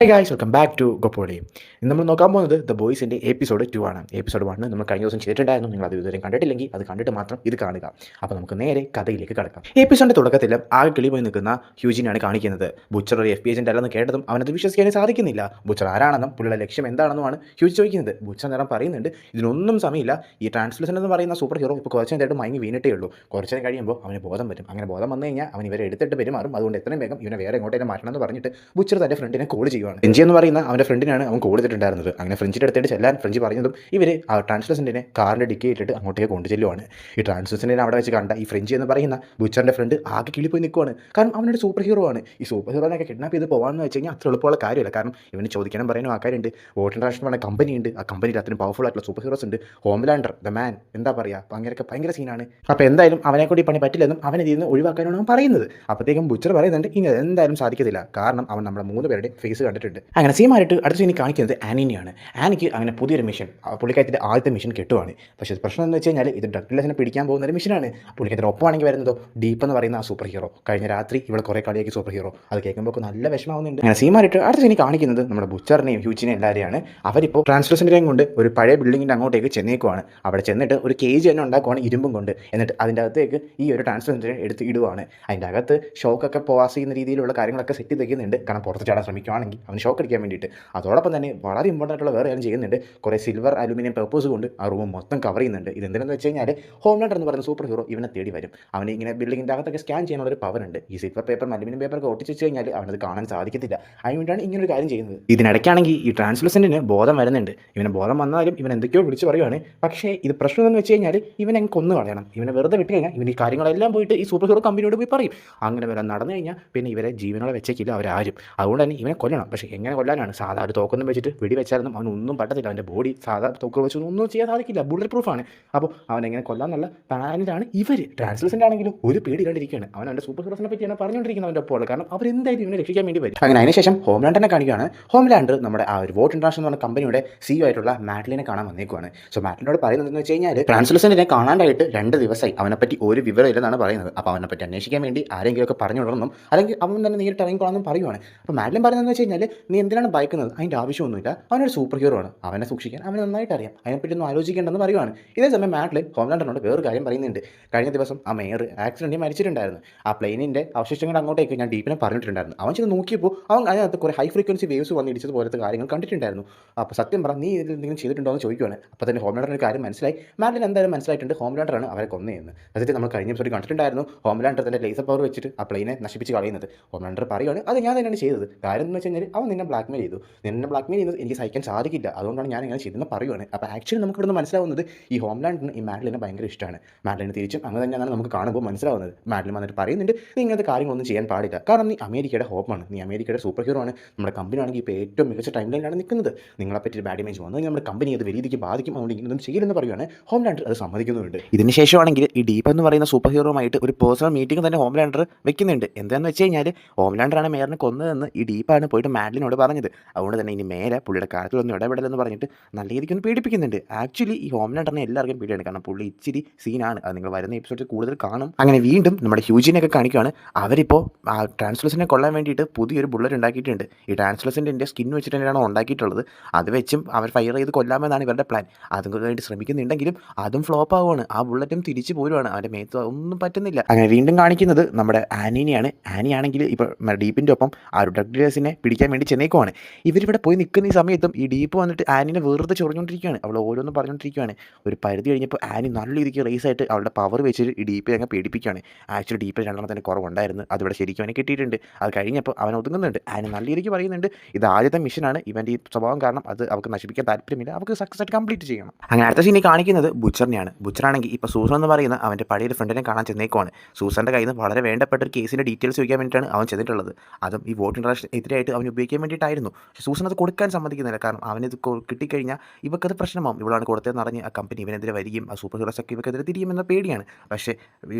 Hey guys welcome back to Goppoli. ഇന്ന് നമ്മൾ നോക്കാൻ പോകുന്നത് ദ ബോയ്സിൻ്റെ എപ്പിസോഡ് 2 ആണ്. എപ്പിസോഡ് 1 നമ്മൾ കഴിഞ്ഞ ദിവസം ചെയ്തിട്ടുണ്ടായിരുന്നു. നിങ്ങൾ അത് ഇതുവരെ കണ്ടിട്ടില്ലെങ്കിൽ അത് കണ്ടിട്ട് മാത്രം ഇത് കാണുക. അപ്പോൾ നമുക്ക് നേരെ കഥയിലേക്ക് കടക്കാം. എപ്പിസോഡിൻ്റെ തുടക്കത്തിൽ ആകെ കിളി പോയി നിൽക്കുന്ന ഹ്യൂജിനെയാണ് കാണിക്കുന്നത്. ബുച്ചർ ഒരു FBI ഏജന്റ് അല്ലെന്ന് കേട്ടതും അവനത് വിശ്വസിക്കാനേ സാധിക്കുന്നില്ല. ബുച്ചർ ആരാണെന്നും പുള്ളിയുടെ ലക്ഷ്യം എന്താണെന്നുമാണ് ഹ്യൂജി ചോദിക്കുന്നത്. ബുച്ചർ നേരം പറയുന്നുണ്ട് ഇതിനൊന്നും സമയമില്ല. ഈ ട്രാൻസ്ലേഷൻ എന്ന് പറയുന്ന സൂപ്പർ ഹീറോ ഇപ്പോൾ കുറച്ച് നേരമായിട്ട് മയങ്ങി വീണിട്ടേ ഉള്ളൂ. കുറച്ച് നേരം കഴിയുമ്പോൾ അവന് ബോധം വരും. അങ്ങനെ ബോധം വന്നു കഴിഞ്ഞാൽ അവൻ ഇവരെ എടുത്തിട്ട് പെരുമാറും. അതുകൊണ്ട് എത്രയും വേഗം ഇവനെ വേറെ എങ്ങോട്ടേലും മാറ്റണം എന്ന് പറഞ്ഞിട്ട് ബുച്ചർ തൻ്റെ ഫ്രണ്ടിനെ കോൾ ചെയ്യുവാണ്. ഫ്രഞ്ചി എന്ന് പറയുന്ന അവൻ്റെ ഫ്രണ്ടിനാണ് അവൻ കോൾ ചെയ്തിട്ടുണ്ടായിരുന്നത്. അങ്ങനെ ഫ്രഞ്ചിൻ്റെ അടുത്തേക്ക് ചെല്ലാൻ ഫ്രഞ്ച് പറഞ്ഞതും ഇവർ ആ ട്രാൻസ്ലേഷൻ്റെ കാറിൻ്റെ ഡിക്കി ഇട്ടിട്ട് അങ്ങോട്ടേക്ക് കൊണ്ടുചെല്ലുവാണ്. ഈ ട്രാൻസ്ലേഷനെ അവിടെ വെച്ച് കണ്ട ഈ ഫ്രഞ്ച് എന്ന് പറയുന്ന ബുച്ചറിൻ്റെ ഫ്രണ്ട് ആകെ കിളി പോയി നിൽക്കുവാണ്. കാരണം അവനൊരു സൂപ്പർ ഹീറോ ആണ്. ഈ സൂപ്പർ ഹീറോനൊക്കെ കിഡ്നാപ്പ് ചെയ്ത് പോകാമെന്ന് വെച്ച് കഴിഞ്ഞാൽ അത്ര എളുപ്പമുള്ള കാര്യമല്ല. കാരണം ഇവന് ചോദിക്കാനും പറയാനും ആൾക്കാരുണ്ട്. വോട്ട് ഇൻട്രാക്ഷൻ പറഞ്ഞ കമ്പനിയുണ്ട്. ആ കമ്പനിയിൽ അത്രയും പവർഫുൾ ആയിട്ടുള്ള സൂപ്പർ ഹീറോസ് ഉണ്ട്. ഹോംലാൻഡർ ദ മാൻ എന്താ പറയുക ഭയങ്കര സീനാണ്. അപ്പോൾ എന്തായാലും അവനെ കൂടി പണി പറ്റില്ലെന്നും അവനെ ഇതിൽ നിന്ന് ഒഴിവാക്കാനാണ് അവൻ പറയുന്നത്. അപ്പോഴത്തേക്കും ബുച്ചർ പറയുന്നുണ്ട് ഇനി എന്തായാലും സാധിക്കത്തില്ല. കാരണം അവൻ നമ്മുടെ 3 പേരുടെ ഫേസ് കണ്ടിട്ടുണ്ട്. അങ്ങനെ സീമായിട്ട് അടുത്ത സീനി കാണിക്കുന്നത് ആനിനെയാണ്. ആനിക്ക് അങ്ങനെ പുതിയൊരു മിഷൻ പുള്ളിക്കാരത്തിൻ്റെ ആദ്യത്തെ മിഷൻ കിട്ടുവാണ്. പക്ഷേ പ്രശ്നം എന്ന് വെച്ച് കഴിഞ്ഞാൽ ഇത് ഡ്രഗ് ഡീലേഴ്സിനെ പിടിക്കാൻ പോകുന്ന ഒരു മിഷനാണ്. പുള്ളിക്കാരത്തിൻ്റെ ഒപ്പമാണെങ്കിൽ വരുന്നതോ ഡീപ്പ് എന്ന് പറയുന്ന ആ സൂപ്പർ ഹീറോ. കഴിഞ്ഞ രാത്രി ഇവിടെ കുറേ കളിയാക്കി സൂപ്പർ ഹീറോ. അത് കേൾക്കുമ്പോൾ നല്ല വിഷമാവുന്നുണ്ട്. അങ്ങനെ സീമായിട്ട് അടുത്ത സീനി കാണിക്കുന്നത് നമ്മുടെ ബുച്ചറിനെയും ഹ്യൂജിനെയും എല്ലാവരെയാണ്. അവരിപ്പോൾ ട്രാൻസ്ലേഷനെയും കൊണ്ട് ഒരു പഴയ ബിൽഡിങ്ങിൻ്റെ അങ്ങോട്ടേക്ക് ചെന്നേക്കുവാണ്. അവിടെ ചെന്നിട്ട് ഒരു കേജ് തന്നെ ഉണ്ടാക്കുവാണ് ഇരുമ്പും കൊണ്ട്. എന്നിട്ട് അതിൻ്റെ അകത്തേക്ക് ഈ ഒരു ട്രാൻസ്ലേഷനെ എടുത്ത് ഇടുവാണ്. അതിൻ്റെ അകത്ത് ഷോക്കൊക്കെ പാസ് ചെയ്യുന്ന രീതിയിലുള്ള കാര്യങ്ങളൊക്കെ സെറ്റ് ചെയ്തിരിക്കുന്നുണ്ട്. കാരണം പുറത്ത് ചാടാൻ ശ്രമിക്കുകയാണെങ്കിൽ അവന് ഷോക്ക് അടിക്കാൻ വേണ്ടിയിട്ട്. അതോടൊപ്പം തന്നെ വളരെ ഇമ്പോർട്ടൻ്റ് ആയിട്ടുള്ള വേറെ കാര്യം ചെയ്യുന്നുണ്ട്. കുറേ സിൽവർ അലുമിനിയം പേപ്പേഴ്സ് കൊണ്ട് ആ റൂം മൊത്തം കവർ ചെയ്യുന്നുണ്ട്. ഇതെന്തിനെന്ന് വെച്ച് കഴിഞ്ഞാൽ ഹോംലാൻഡർ എന്ന് പറയുന്ന സൂപ്പർ ഹീറോ ഇവനെ തേടി വരും. അവന് ഇങ്ങനെ ബിൽഡിങ്ങിൻ്റെ അകത്തൊക്കെ സ്കാൻ ചെയ്യാനുള്ള ഒരു പവർ ഉണ്ട്. ഈ സിൽവർ പേപ്പറും അലുമിനിയം പേപ്പറൊക്കെ ഒട്ടിച്ച് വെച്ച് കഴിഞ്ഞാൽ അവനത് കാണാൻ സാധിക്കത്തില്ല. അതിനുവേണ്ടിയാണ് ഇങ്ങനൊരു കാര്യം ചെയ്യുന്നത്. ഇതിനിടയ്ക്കാണെങ്കിൽ ഈ ട്രാൻസ്ലൂസൻറ്റിന് ബോധം വരുന്നുണ്ട്. ഇവന് ബോധം വന്നാലും ഇവൻ എന്തൊക്കെയോ വിളിച്ച് പറയുവാണ്. പക്ഷേ ഇത് പ്രശ്നം എന്ന് വെച്ച് കഴിഞ്ഞാൽ ഇവനെ കൊന്നു കളയണം. ഇവനെ വെറുതെ വിട്ട് കഴിഞ്ഞാൽ ഇവൻ ഈ കാര്യങ്ങളെല്ലാം പോയിട്ട് ഈ സൂപ്പർ ഹീറോ കമ്പനിയോട് പോയി പറയും. അങ്ങനെ വരാൻ നടന്നു കഴിഞ്ഞാൽ പിന്നെ ഇവരെ ജീവനോടെ വെച്ചേക്കില്ല അവരാരും. അതുകൊണ്ട് തന്നെ ഇവനെ കൊല്ലണം. പക്ഷേ എങ്ങനെ കൊല്ലാനാണ്? സാധാ ഒരു തോക്കൊന്നും വെച്ചിട്ട് വെടി വെച്ചാലും അവനൊന്നും പറ്റത്തില്ല. അവൻ്റെ ബോഡി സാധാ തോക്ക് വെച്ചൊന്നും ഒന്നും ചെയ്യാൻ സാധിക്കില്ല. ബുള്ളറ്റ് പ്രൂഫാണ്. അപ്പോൾ അവൻ എങ്ങനെ കൊല്ലാന്നുള്ള പ്ലാനിലാണ് ഇവർ. ട്രാൻസ്ലേഷൻ്റെ ആണെങ്കിലും ഒരു പേടി കണ്ടിരിക്കുകയാണ്. അവൻ അവൻ്റെ സൂപ്പർ ഹീറോസിനെ പറ്റിയാണ് പറഞ്ഞുകൊണ്ടിരിക്കുന്നത് അവൻ്റെ ഒപ്പം. കാരണം അവരെന്തായാലും ഇവനെ രക്ഷിക്കാൻ വേണ്ടി വരും. അങ്ങനെ അതിനുശേഷം ഹോംലാൻഡറിനെ കാണിക്കുകയാണ്. ഹോംലാൻഡർ നമ്മുടെ ആ ഒരു വോട്ട് ഇൻട്രാക്ഷൻ എന്ന് പറഞ്ഞ കമ്പനിയുടെ CEO ആയിട്ടുള്ള മാഡ്ലിനെ കാണാൻ വന്നേക്കുവാണ്. സോ മാഡ്ലിനോട് പറയുന്നതെന്ന് വെച്ച് കഴിഞ്ഞാൽ ട്രാൻസ്ലേഷനെ കാണാണ്ടായിട്ട് 2 ദിവസമായി അവനെപ്പറ്റി ഒരു വിവരം ഇല്ലെന്നാണ് പറയുന്നത്. അപ്പോൾ അവനെപ്പറ്റി അന്വേഷിക്കാൻ വേണ്ടി ആരെങ്കിലുമൊക്കെ പറഞ്ഞു വിടണമെന്നും അല്ലെങ്കിൽ അവൻ തന്നെ നേരിട്ട് ഇറങ്ങിക്കൊള്ളാമെന്നും പറയുവാണ്. അപ്പോൾ മാഡ്ലിൻ പറയുന്നതെന്ന് വെച്ച് കഴിഞ്ഞാൽ നീ എന്തിനാണ് ഭയക്കുന്നത്? അതിൻ്റെ ആവശ്യമൊന്നുമില്ല. അവനൊരു സൂപ്പർ ഹീറോ ആണ്. അവനെ സൂക്ഷിക്കാൻ അവന് നന്നായിട്ട് അറിയാം. അതിനെപ്പറ്റി ഒന്നും ആലോചിക്കേണ്ടെന്ന് പറയുവാണ്. ഇതേ സമയം മാഡ്ലിൻ ഹോംലാൻഡറിനോട് വേറൊരു കാര്യം പറയുന്നുണ്ട്. കഴിഞ്ഞ ദിവസം ആ മേയർ ആക്സിഡൻറ്റിൽ മരിച്ചിട്ടുണ്ടായിരുന്നു. ആ പ്ലെയിനിൻ്റെ അവശിഷ്ടങ്ങൾ അങ്ങോട്ടേക്ക് ഞാൻ ഡീപ്പിനെ പറഞ്ഞിട്ടുണ്ടായിരുന്നു. അവൻ ചെന്ന് നോക്കിയപ്പോൾ അവൻ അതിനകത്ത് കുറേ ഹൈ ഫ്രീക്വൻസി വേവ്സ് വന്ന് ഇടിച്ചത് പോലത്തെ കാര്യങ്ങൾ കണ്ടിട്ടുണ്ടായിരുന്നു. അപ്പോൾ സത്യം പറ നീ ഇതിൽ എന്തെങ്കിലും ചെയ്തിട്ടുണ്ടോ എന്ന് ചോദിക്കുവാണ്. അപ്പോൾ തന്നെ ഹോംലാൻഡറിന് ഒരു കാര്യം മനസ്സിലായി. മാഡ്ലിൻ എന്തായാലും മനസ്സിലായിട്ടുണ്ട് ഹോംലാൻഡറാണ് അവരെ കൊന്നതെന്ന്. അതായത് നമ്മൾ കഴിഞ്ഞ എപ്പിസോഡ് കണ്ടിട്ടുണ്ടായിരുന്നു ഹോംലാൻഡർ തൻ്റെ ലേസർ പവർ വെച്ചിട്ട് ആ പ്ലെയിനെ നശിപ്പിച്ച് കളയുന്നത്. ഹോംലാൻഡർ പറയുവാണ് അത് ഞാൻ തന്നെയാണ് ചെയ്തത്. കാര്യം എന്ന് വെച്ച് കഴിഞ്ഞാൽ അവൻ നിന്നെ ബ്ലാക്ക്മെയിൽ ചെയ്തു. നിന്നെ ബ്ലാക്ക്മെയിൽ ചെയ്യുന്നത് എനിക്ക് സഹിക്കാൻ സാധിക്കില്ല. അതുകൊണ്ടാണ് ഞാൻ ഇങ്ങനെ ചെയ്തെന്ന് പറയുവാണ്. അപ്പോൾ ആക്ച്വലി നമുക്ക് ഇവിടുന്ന് മനസ്സിലാവുന്നത് ഈ ഹോംലാൻഡിന് ഈ മാഡ്ലിനെ ഭയങ്കര ഇഷ്ടമാണ്. മാഡ്ലിനെ തിരിച്ചും അങ്ങനെ തന്നെയാണ് നമുക്ക് കാണുമ്പോൾ മനസ്സിലാവുന്നത്. മാഡ്ലിൻ വന്നിട്ട് പറയുന്നുണ്ട് നീ ഇങ്ങനത്തെ കാര്യങ്ങളൊന്നും ചെയ്യാൻ പാടില്ല. കാരണം നീ അമേരിക്കയുടെ ഹോപ്പാണ്. നീ അമേരിക്കയുടെ സൂപ്പർ ഹീറോ ആണ്. നമ്മുടെ കമ്പനി ആണെങ്കിൽ ഇപ്പോൾ ഏറ്റവും മികച്ച ടൈം ലൈനിലാണ് നിൽക്കുന്നത്. നിങ്ങളെപ്പറ്റി ബാഡ് ഇമേജ് വന്നു നമ്മുടെ കമ്പനി അത് വലിയ രീതിക്ക് ബാധിക്കും. അതുകൊണ്ട് ഇങ്ങനൊന്നും ചെയ്യില്ലെന്ന് പറയുവാണ്. ഹോംലാൻഡർ അത് സമ്മതിക്കുന്നുണ്ട്. ഇതിന് ശേഷമാണെങ്കിൽ ഈ ഡീപ്പ് എന്ന് പറയുന്ന സൂപ്പർ ഹീറോയുമായിട്ട് ഒരു പേഴ്സണൽ മീറ്റിംഗ് തന്നെ ഹോംലാൻഡർ വെക്കുന്നുണ്ട്. എന്താണെന്ന് വെച്ച് കഴിഞ്ഞാൽ ഹോംലാൻഡറാണ് മേയറിനെ കൊന്നതെന്ന് ഈ ഡീപ്പാണ് പോയിട്ട് മാഡ്ലിനോട് പറഞ്ഞത്. അതുകൊണ്ട് തന്നെ ഇനി മേലെ പുള്ളിയുടെ കാര്യത്തിലൊന്നും ഇടപെടലെന്ന് പറഞ്ഞിട്ട് നല്ല രീതിക്കൊന്ന് പേടിപ്പിക്കുന്നുണ്ട്. ആക്ച്വലി ഈ ഹോംലാൻഡറിനെ എല്ലാവർക്കും പേടിയാണ്. കാരണം പുള്ളി ഇച്ചിരി സീനാണ്. അത് നിങ്ങൾ വരുന്ന എപ്പിസോഡിൽ കൂടുതൽ കാണും. അങ്ങനെ വീണ്ടും നമ്മുടെ ഹ്യൂജിനെയൊക്കെ കാണിക്കുകയാണ്. അവരിപ്പോൾ ആ ട്രാൻസ്ലേഷനെ കൊല്ലാൻ വേണ്ടിയിട്ട് പുതിയൊരു ബുള്ളറ്റ് ഉണ്ടാക്കിയിട്ടുണ്ട്. ഈ ട്രാൻസ്ലേഷൻ്റെ സ്കിൻ വെച്ചിട്ട് തന്നെയാണ് ഉണ്ടാക്കിയിട്ടുള്ളത്. അത് വെച്ചും അവർ ഫയർ ചെയ്ത് കൊല്ലാമെന്നാണ് ഇവരുടെ പ്ലാൻ. അതും വേണ്ടി ശ്രമിക്കുന്നുണ്ടെങ്കിലും അതും ഫ്ലോപ്പ് ആവുകയാണ്. ആ ബുള്ളറ്റും തിരിച്ചു പോരുവാണ്. അവൻ്റെ മേത്ത് ഒന്നും പറ്റുന്നില്ല. അങ്ങനെ വീണ്ടും കാണിക്കുന്നത് നമ്മുടെ ആനിനെയാണ്. ആനിയാണെങ്കിൽ ഇപ്പോൾ ഡീപ്പിൻ്റെ ഒപ്പം ആ ഒരു ഡ്രഗ് ഡീലേഴ്സിനെ പിടിക്കാൻ വേണ്ടി ചെന്നേക്കുവാണ്. ഇവരിവിടെ പോയി നിൽക്കുന്ന ഈ സമയത്തും ഈ ഡീപ്പ് വന്നിട്ട് ആനിനെ വെറുതെ ചൊറിഞ്ഞുകൊണ്ടിരിക്കുകയാണ്. അവൾ ഓരോന്നും പറഞ്ഞുകൊണ്ടിരിക്കുകയാണ്. ഒരു പരിധി കഴിഞ്ഞപ്പോൾ ആനി നല്ല രീതിക്ക് റേസായിട്ട് അവളുടെ പവർ വെച്ചിട്ട് ഈ ഡീപ്പിനെ അങ്ങ് പേടിപ്പിക്കുകയാണ്. ആക്ച്വലി ഡീപ്പിൽ 2 കുറവുണ്ടായിരുന്നു. അതിവിടെ ശരിക്കും അവനെ കിട്ടിയിട്ടുണ്ട്. അത് കഴിഞ്ഞപ്പോൾ അവൻ ഒതുങ്ങുന്നുണ്ട്. ആനി നല്ല രീതിക്ക് പറയുന്നുണ്ട് ഇത് ആദ്യത്തെ മിഷനാണ്. ഇവൻ്റെ ഈ സ്വഭാവം കാരണം അത് അവർക്ക് നശിപ്പിക്കാൻ താല്പര്യമില്ല. അവർക്ക് സക്സസ് ആയിട്ട് കംപ്ലീറ്റ് ചെയ്യണം. അങ്ങനെ അടുത്ത സീനിൽ കാണിക്കുന്നത് ബുച്ചറിനെയാണ്. ബുച്ചറാണെങ്കിൽ ഇപ്പോൾ സൂസൻ എന്ന് പറയുന്ന അവൻ്റെ പഴയൊരു ഫ്രണ്ടിനെ കാണാൻ ചെന്നേക്കുവാണ്. സൂസൻ്റെ കയ്യിൽ നിന്ന് വളരെ വേണ്ടപ്പെട്ട ഒരു കേസിൻ്റെ ഡീറ്റെയിൽസ് ചോദിക്കാൻ വേണ്ടിയിട്ടാണ് അവൻ ചെന്നിട്ടുള്ളത്. അതും ഈ വോട്ട് ഇൻട്രാക്ഷൻ എതിരായിട്ട് അവൻ ഉപയോഗിക്കാൻ വേണ്ടിയിട്ടായിരുന്നു. പക്ഷേ സൂസൻ അത് കൊടുക്കാൻ സമ്മതിക്കുന്നില്ല. കാരണം അവനിത് കിട്ടിക്കഴിഞ്ഞാൽ ഇവക്കത് പ്രശ്നമാവും. ഇവളാണ് കൊടുത്തതെന്ന് അറിഞ്ഞ് ആ കമ്പനി ഇവനെതിരെ വരികയും ആ സൂപ്പർ ഹീറോസൊക്കെ ഇവക്കെതിരെ തിരിയുമെന്ന പേടിയാണ്. പക്ഷേ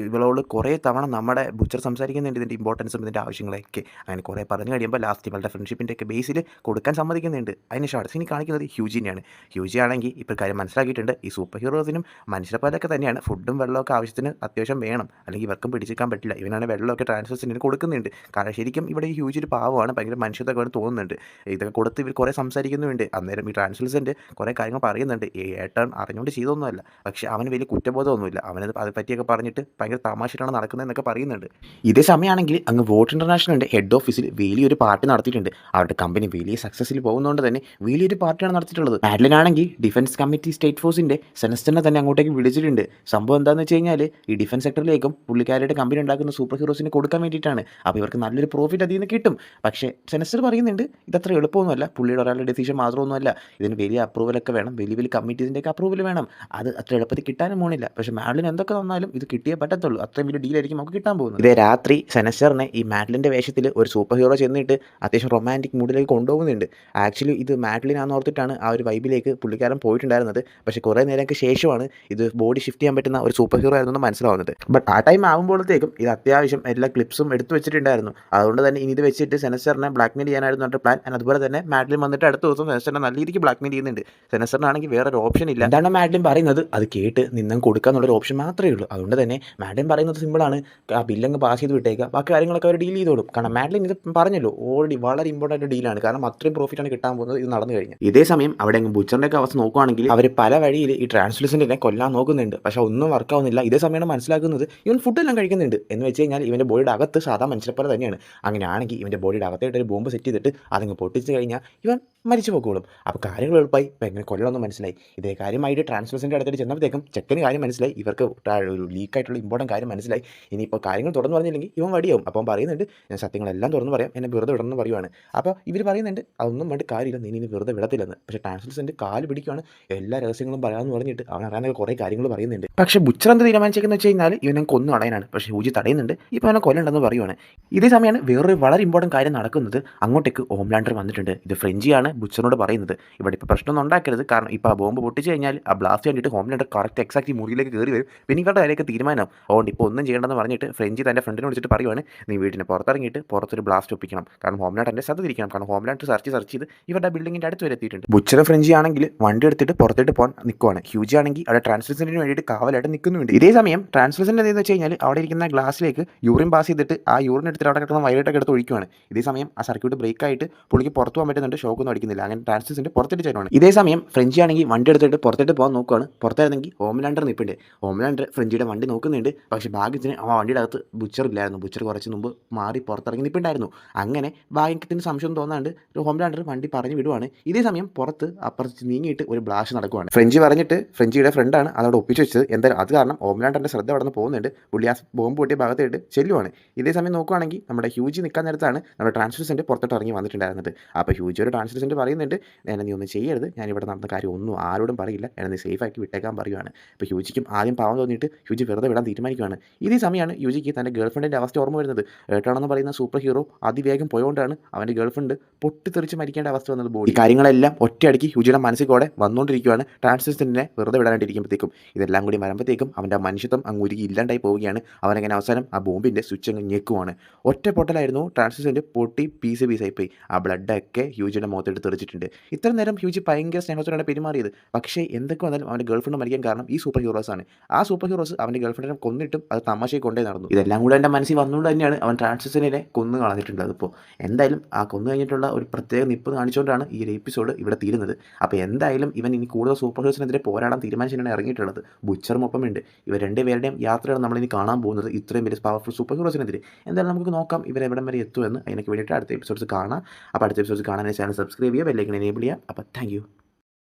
ഇവളോട് കുറേ തവണ നമ്മുടെ ബുച്ചർ സംസാരിക്കുന്നുണ്ട് ഇതിൻ്റെ ഇമ്പോർട്ടൻസും ഇതിൻ്റെ ആവശ്യങ്ങളൊക്കെ. അങ്ങനെ കുറേ പറഞ്ഞു കഴിയുമ്പോൾ ലാസ്റ്റ് ഇവളുടെ ഫ്രണ്ട്ഷിപ്പിൻ്റെ ഒക്കെ ബേസിൽ കൊടുക്കാൻ സമ്മതിക്കുന്നുണ്ട്. അതിന് ഷോർട്ട്സ് ഇനി കാണിക്കുന്നത് ഹ്യൂജിനെയാണ്. ഹ്യൂജി ആണെങ്കിൽ ഇപ്പോൾ കാര്യം മനസ്സിലാക്കിയിട്ടുണ്ട്. ഈ സൂപ്പർ ഹീറോസിനും മനുഷ്യരെ പോലൊക്കെ തന്നെയാണ് ഫുഡും വെള്ളമൊക്കെ ആവശ്യത്തിന് അത്യാവശ്യം വേണം. അല്ലെങ്കിൽ ഇവർക്കും പിടിച്ചേക്കാൻ പറ്റില്ല. ഇവനാണ് വെള്ളമൊക്കെ ട്രാൻസ്ഫേഴ്സിന് കൊടുക്കുന്നുണ്ട്. കാരണം ശരിക്കും ഇവിടെ ഈ ഹ്യൂജ് ഒരു പാവമാണ്. ഭയങ്കര മനുഷ്യത്തൊക്കെ ഇവന് തോന്നുന്നുണ്ട്. ഇതൊക്കെ കൊടുത്ത് ഇവർ കുറേ സംസാരിക്കുന്നുമുണ്ട്. അന്നേരം ഈ ട്രാൻസ്ലൂസൻറ്റ് കുറേ കാര്യങ്ങൾ പറയുന്നുണ്ട്. ഈ ഏട്ടൻ അറിഞ്ഞുകൊണ്ട് ചെയ്തൊന്നുമല്ല. പക്ഷേ അവന് വലിയ കുറ്റബോധമൊന്നുമില്ല. അവനത് അത് പറ്റിയൊക്കെ പറഞ്ഞിട്ട് ഭയങ്കര തമാശയിലാണ് നടക്കുന്നതെന്നൊക്കെ പറയുന്നുണ്ട്. ഇതേ സമയമാണെങ്കിൽ അങ്ങ് വോട്ട് ഇൻ്റർനാഷണലിൻ്റെ ഹെഡ് ഓഫീസിൽ വലിയൊരു പാർട്ടി നടത്തിയിട്ടുണ്ട്. അവരുടെ കമ്പനി വലിയ സക്സസ്സിൽ പോകുന്നതുകൊണ്ട് തന്നെ വലിയൊരു പാർട്ടിയാണ് നടത്തിയിട്ടുള്ളത്. മാഡ്ലിനാണെങ്കിൽ ഡിഫൻസ് കമ്മിറ്റി സ്റ്റേറ്റ് ഫോഴ്സിൻ്റെ സെനസ്റ്ററിനെ തന്നെ അങ്ങോട്ടേക്ക് വിളിച്ചിട്ടുണ്ട്. സംഭവം എന്താണെന്ന് വെച്ച് കഴിഞ്ഞാൽ ഈ ഡിഫൻസ് സെക്ടറിലേക്കും പുള്ളിക്കാരുടെ കമ്പനി ഉണ്ടാക്കുന്ന സൂപ്പർ ഹീറോസിന് കൊടുക്കാൻ വേണ്ടിയിട്ടാണ്. അപ്പോൾ ഇവർക്ക് നല്ലൊരു പ്രോഫിറ്റ് അതിൽ നിന്ന് കിട്ടും. പക്ഷേ സെനസ്റ്റർ പറയുന്നുണ്ട് ഇതത്ര എളുപ്പമൊന്നുമല്ല, പുള്ളിയുടെ ഒരാളുടെ ഡെസിഷൻ മാത്രമൊന്നുമല്ല, ഇതിന് വലിയ അപ്രൂവലൊക്കെ വേണം, വലിയ വലിയ കമ്മിറ്റീസിൻ്റെയൊക്കെ അപ്രൂവൽ വേണം. അത് അത്ര എളുപ്പത്തിൽ കിട്ടാനും പോണില്ല. പക്ഷേ മാഡ്ലിൻ എന്തൊക്കെ തന്നാലും ഇത് കിട്ടിയേ പറ്റത്തുള്ളൂ. അത്രയും വലിയ ഡീലായിരിക്കും നമുക്ക് കിട്ടാൻ പോകുന്നത്. ഇതേ രാത്രി സെനസ്റ്ററിനെ ഈ മാഡ്ലിൻ്റെ വേഷത്തിൽ ഒരു സൂപ്പർ ഹീറോ ചെന്നിട്ട് അത്യാവശ്യം റൊമാൻറ്റിക് മൂഡിലേക്ക് കൊണ്ടുപോകുന്നുണ്ട്. ആക്ച്വലി ഇത് മാഡ്ലിനാന്ന് ഓർത്തിട്ടാണ് ആ ഒരു വൈബിലേക്ക് പുള്ളിക്കാരൻ പോയിട്ടുണ്ടായിരുന്നത്. പക്ഷേ കുറേ നേരങ്ങൾക്ക് ശേഷമാണ് ഇത് ബോഡി ഷിഫ്റ്റ് ചെയ്യാൻ പറ്റുന്ന ഒരു സൂപ്പർ ഹീറോ ആയിരുന്നു മനസ്സിലാവുന്നത്. ബട്ട് ആ ടൈം ആകുമ്പോഴത്തേക്കും ഇത് അത്യാവശ്യം എല്ലാ ക്ലിപ്സും എടുത്തു വെച്ചിട്ടുണ്ടായിരുന്നു. അതുകൊണ്ട് തന്നെ ഇനി ഇത് വെച്ചിട്ട് സെനസ്റ്ററിനെ ബ്ലാക്ക്മെയിൽ ചെയ്യാനായിരുന്നു അവരുടെ പ്ലാൻ. അതുപോലെ തന്നെ മാഡ്ലിൻ വന്നിട്ട് അടുത്ത ദിവസം സെനസ്റ്ററിനെ നല്ല രീതിക്ക് ബ്ലാക്ക്മെയിൽ ചെയ്യുന്നുണ്ട്. സെനസ്റ്ററിനാണെങ്കിൽ വേറൊരു ഓപ്ഷൻ ഇല്ല. എന്താണ് മാഡ്ലിൻ പറയുന്നത് അത് കേട്ട് നിന്നും കൊടുക്കാന്നുള്ളൊരു ഓപ്ഷൻ മാത്രമേ ഉള്ളൂ. അതുകൊണ്ട് തന്നെ മാഡ്ലിൻ പറയുന്നത് സിമ്പിളാണ്, ആ ബില്ലങ്ങ് പാസ് ചെയ്ത് വിട്ടേക്കുക, ബാക്കി കാര്യങ്ങളൊക്കെ അവർ ഡീൽ ചെയ്തോളും. കാരണം മാഡ്ലിൻ ഇത് പറഞ്ഞല്ലോ ഓൾറെഡി വളരെ ഇമ്പോർട്ടൻ്റ് ഡീലാണ്. കാരണം അത്രയും പ്രോഫിറ്റാണ് കിട്ടാൻ പോകുന്നത് ഇത് നടന്നു കഴിഞ്ഞാൽ. ഇതേ സമയം അവിടെ ബുച്ചറിൻ്റെ അവസ്ഥ നോക്കുകയാണെങ്കിൽ അവർ പല വഴിയിൽ ഈ ട്രാൻസ്ലൂസൻറ്റിനെ കൊല്ലാൻ നോക്കുന്നുണ്ട്. പക്ഷേ ഒന്നും വർക്കാവുന്നില്ല. ഇതേ സമയമാണ് മനസ്സിലാക്കുന്നത് ഇവൻ ഫുഡെല്ലാം കഴിക്കുന്നുണ്ട് എന്ന് വെച്ച് കഴിഞ്ഞാൽ ഇവൻ്റെ ബോഡിയുടെ അകത്ത് സാധാ മനുഷ്യരെ പോലെ തന്നെയാണ്. അങ്ങനെയാണെങ്കിൽ ഇവൻ്റെ ബോഡിയുടെ അകത്തായിട്ട് ഒരു ബോംബ് സെറ്റ് ചെയ്തിട്ട് അതങ്ങ് പൊട്ടിച്ച് കഴിഞ്ഞാൽ ഇവൻ മരിച്ചു പോക്കോളും. അപ്പോൾ കാര്യങ്ങൾ എളുപ്പമായി. ഇപ്പോൾ എങ്ങനെ കൊല്ലണമെന്ന് മനസ്സിലായി. ഇതേ കാര്യമായിട്ട് ട്രാൻസ്ലൂസൻ്റെ അടുത്തേക്ക് ചെന്നപ്പോഴത്തേക്കും ചെക്കന് കാര്യം മനസ്സിലായി, ഇവർക്ക് ഒരു ലീക്കായിട്ടുള്ള ഇമ്പോർട്ടൻറ്റ് കാര്യം മനസ്സിലായി. ഇനിയിപ്പോൾ കാര്യങ്ങൾ തുറന്നു പറഞ്ഞില്ലെങ്കിൽ ഇവൻ വടിയാവും. അപ്പം പറയുന്നുണ്ട് ഞാൻ സത്യങ്ങളെല്ലാം തുറന്ന് പറയാം, എന്നെ വെറുതെ വിടണമെന്ന് പറയുവാണ്. അപ്പോൾ ഇവർ പറയുന്നുണ്ട് അതൊന്നും വേണ്ട കാര്യമില്ല, നീ ഇനി വെറുതെ വിടത്തില്ലെന്ന്. പക്ഷേ ട്രാൻസ്ലൂസൻ്റെ കാല് പിടിക്കുകയാണ്, എല്ലാ രഹസ്യങ്ങളും പറയാമെന്ന് പറഞ്ഞിട്ട് അവൻ അറിയാൻ കുറേ കാര്യങ്ങൾ പറയുന്നുണ്ട്. പക്ഷേ ബുച്ചർ എന്ത് തീരുമാനിച്ചേക്കെന്ന് വെച്ച് കഴിഞ്ഞാൽ ഇവനെ കൊന്നു കളയാനാണ്. പക്ഷേ ഹ്യൂജി തടയുന്നുണ്ട്. ഇപ്പോൾ അവനെ കൊല്ലണ്ടെന്ന് പറയുവാണ്. ഇതേ സമയമാണ് വേറൊരു വളരെ ഇമ്പോർട്ടൻറ്റ് കാര്യം നടക്കുന്നത്. അങ്ങോട്ടേക്ക് ഹോംലാൻഡർ വന്നിട്ടുണ്ട്. ഇത് ഫ്രഞ്ചിയാണ് ബുച്ചറിനോട് പറയുന്നത് ഇവിടെ ഇപ്പോൾ പ്രശ്നമൊന്നും ഉണ്ടാക്കരുത്, കാരണം ഇപ്പോൾ ആ ബോംബ് പൊട്ടിച്ച് കഴിഞ്ഞാൽ ആ ബ്ലാസ്റ്റ് കണ്ടിട്ട് ഹോംലാൻഡർ കറക്റ്റ് എക്സാക്ട് മുറിയിലേക്ക് കയറി വരും. പിന്നെ ഇവരുടെ കാര്യമൊക്കെ തീരുമാനം. അതുകൊണ്ട് ഇപ്പോൾ ഒന്നും ചെയ്യേണ്ടെന്ന് പറഞ്ഞിട്ട് ഫ്രഞ്ചി തൻ്റെ ഫ്രണ്ടിനെ വിളിച്ചിട്ട് പറയുവാണ് നീ വീട്ടിന് പുറത്തിറങ്ങിയിട്ട് പുറത്തൊരു ബ്ലാസ്റ്റ് ഒപ്പിക്കണം, കാരണം ഹോംലാൻഡറിൻ്റെ ശ്രദ്ധ തിരിക്കണം. കാരണം ഹോംലാൻഡർ സെർച്ച് ചെയ്ത് ഇവരുടെ ബിൽഡിങ്ങിൻ്റെ അടുത്ത് വരെ എത്തിയിട്ടുണ്ട്. ബുച്ചറും ഫ്രഞ്ചി ആണെങ്കിൽ വണ്ടി എടുത്തിട്ട് പുറത്തോട്ട് പോകാൻ നിൽക്കുവാണ്. ഹ്യൂജി ആണെങ്കിൽ അവിടെ ട്രാൻസ്ലൂസൻറ്റിന് വേണ്ടിയിട്ട് കാവലായിട്ട് നിൽക്കുന്നുണ്ട്. ഇതേ സമയം ട്രാൻസ്ലൂസൻറ്റ് എന്താണെന്ന് വെച്ച് കഴിഞ്ഞാൽ അവിടെ ഇരിക്കുന്ന ഗ്ലാസ്സിലേക്ക് യൂറിൻ പാസ് ചെയ്തിട്ട് ആ യൂറിൻ എടുത്തിട്ട് അവിടെ കിടക്കുന്ന വയലറ്റൊക്കെ എടുത്ത് ഒഴിക്കുവാണ്. ഇതേ സമയം ആ സർക്യൂട്ട് ബ്രേക്ക് ആയിട്ട് പുള്ളിക്ക് പുറത്ത് പോകാൻ പറ്റുന്നുണ്ട്, ഷോക്കൊന്നും അടിക്കുന്നില്ല. അങ്ങനെ ട്രാൻസ്ലൂസൻറ്റ് പുറത്തിട്ട് ചേരുവാണ്. ഇതേ സമയം ഫ്രഞ്ചി ആണെങ്കിൽ വണ്ടി എടുത്തിട്ട് പുറത്തോട്ട് പോകാൻ നോക്കുവാണ്. പുറത്തായിരുന്നെങ്കിൽ ഹോംലാൻഡർ നിൽപ്പുണ്ട്. ഹോംലാൻഡർ ഫ്രഞ്ചിയുടെ വണ്ടി നോക്കുന്നുണ്ട്. പക്ഷേ ഭാഗ്യത്തിന് ആ വണ്ടിയുടെ അകത്ത് ബുച്ചർ ഇല്ലായിരുന്നു. ബുച്ചർ കുറച്ച് മുമ്പ് മാറി പുറത്തിറങ്ങി നിൽപ്പുണ്ടായിരുന്നു. അങ്ങനെ ഭാഗ്യത്തിന് സംശയം തോന്നാണ്ട് ഹോംലാൻഡർ വണ്ടി പറഞ്ഞു വിടുവാണ്. ഇതേ സമയം പുറത്ത് അപ്പുറത്ത് നീങ്ങിയിട്ട് ഒരു ബ്ലാസ്റ്റ് നടക്കുവാണ്. ഫ്രഞ്ചി പറഞ്ഞിട്ട് ഫ്രഞ്ചിയുടെ ഫ്രണ്ടാണ് അതവിടെ ഒപ്പിച്ച് വെച്ചത്. എന്തായാലും അത് കാരണം ഹോംലാൻഡറിൻ്റെ ശ്രദ്ധ അവിടെ നിന്ന് പോകുന്നുണ്ട്. പുള്ളി ആ ബോംബ് പൊട്ടിയ ഭാഗത്തായിട്ട് ചെല്ലുവാണ്. ഇതേ സമയം നോക്കുവാണെങ്കിൽ നമ്മുടെ ഹ്യൂജി നിൽക്കാൻ നേരത്താണ് നമ്മുടെ ട്രാൻസ്ലൂസൻറ്റ് പുറത്തോട്ട് ഇറങ്ങി വന്നിട്ടുണ്ടായിരുന്നത്. അപ്പോൾ ഹ്യൂജിയുടെ ട്രാൻസ്ലൂസൻറ്റ് പറയുന്നുണ്ട് എന്നെ നീ ഒന്നും ചെയ്യരുത്, ഞാൻ ഇവിടെ നടന്ന കാര്യം ഒന്നും ആരോടും പറയില്ല, എന്നെ നീ സേഫാക്കി വിട്ടേക്കാൻ പറയുവാണ്. അപ്പോൾ ഹ്യൂജിക്കും ആദ്യം പാവം തോന്നിയിട്ട് ഹ്യൂജി വെറുതെ വിടാൻ തീരുമാനിക്കുകയാണ്. ഇതേ സമയമാണ് ഹ്യൂജിക്ക് തൻ്റെ ഗേൾഫ്രണ്ടിൻ്റെ അവസ്ഥ ഓർമ്മ വരുന്നത്. ഏട്ടാണെന്ന് പറയുന്ന സൂപ്പർ ഹീറോ അതിവേഗം പോയോണ്ടാണ് അവൻ്റെ ഗേൾഫ്രണ്ട് പൊട്ടിത്തെറിച്ച് മരിക്കേണ്ട അവസ്ഥ വന്നത്. ബോഡി കാര്യങ്ങളെല്ലാം ഒറ്റയടിക്ക് ഹ്യൂജിയുടെ മനസ്സിലൂടെ വന്നുകൊണ്ടിരിക്കുകയാണ്. ട്രാൻസ്ലൂസൻറ്റിനെ വെറുതെ വിടാനായിട്ടിരിക്കുമ്പോഴത്തേക്കും ഇതെല്ലാം കൂടി വരുമ്പോഴത്തേക്കും അവൻ്റെ മനുഷ്യത്വം അങ്ങ് ഉരുകി ഇല്ലാണ്ടായി പോവുകയാണ്. അവനങ്ങനെ അവസാനം ആ ബോംബിൻ്റെ സ്വിച്ച് അങ്ങ് ഞെക്കുവാണ്. ഒറ്റ പൊട്ടലായിരുന്നു. ട്രാൻസ്ലൂസൻറ്റ് പൊട്ടി പീസായി പോയി. ആ ബ്ലഡൊക്കെ ഹ്യൂജിയുടെ മുഖത്തോട്ട് തെറിച്ചിട്ടുണ്ട്. ഇത്ര നേരം ഹ്യൂജി ഭയങ്കര സ്നേഹത്തോടെയാണ് പെരുമാറിയത്. പക്ഷേ എന്തൊക്കെ വന്നാലും അവൻ്റെ ഗേൾഫ്രണ്ട് മരിക്കാൻ കാരണം ഈ സൂപ്പർ ഹീറോസാണ്. ആ സൂപ്പർ ഹീറോസ് അവൻ്റെ ഗേൾഫ്രണ്ടിനെ കൊന്നിട്ടും അത് തമാശയെ കൊണ്ടേ നടന്നു. ഇതെല്ലാം കൂടെ എൻ്റെ മനസ്സിൽ വന്നുകൊണ്ട് തന്നെയാണ് അവൻ ട്രാൻസ്ലൂസൻറ്റിനെ കൊന്നു കളഞ്ഞിട്ടുള്ളത്. അതിപ്പോൾ എന്തായാലും ആ കൊന്നു കഴിഞ്ഞിട്ടുള്ള ഒരു പ്രത്യേക നിപ്പ് കാണിച്ചുകൊണ്ടാണ് ഈ ഒരു എപ്പിസോഡ് ഇവിടെ തീരുന്നത്. അപ്പോൾ എന്തായാലും ഇവൻ ഇനി കൂടുതൽ സൂപ്പർ ഹീറോസിനെതിരെ പോരാടാൻ തീരുമാനിച്ചിട്ടാണ് ഇറങ്ങിയിട്ടുള്ളത്. ബുച്ചറും ഒപ്പമുണ്ട്. ഇവർ രണ്ടുപേരുടെയും യാത്രയാണ് നമ്മളിനി കാണാൻ പോകുന്നത് ഇത്രയും വലിയ പവർഫുൾ സൂപ്പർ ഹീറോസിനെതിരെ. എന്തായാലും നമുക്ക് നോക്കാം ഇവരെവിടം വരെ എത്തുമെന്ന്. അതിനൊക്കെ വേണ്ടിയിട്ട് അടുത്ത എപ്പിസോഡ്സ് കാണാം. അപ്പോൾ അടുത്ത എപ്പിസോഡ്സ് കാണാനായി ചാനൽ സബ്സ്ക്രൈബ് ചെയ്യുക, ബെല്ലൈക്കൺ എനേബിൾ ചെയ്യുക. അപ്പോൾ താങ്ക് യു.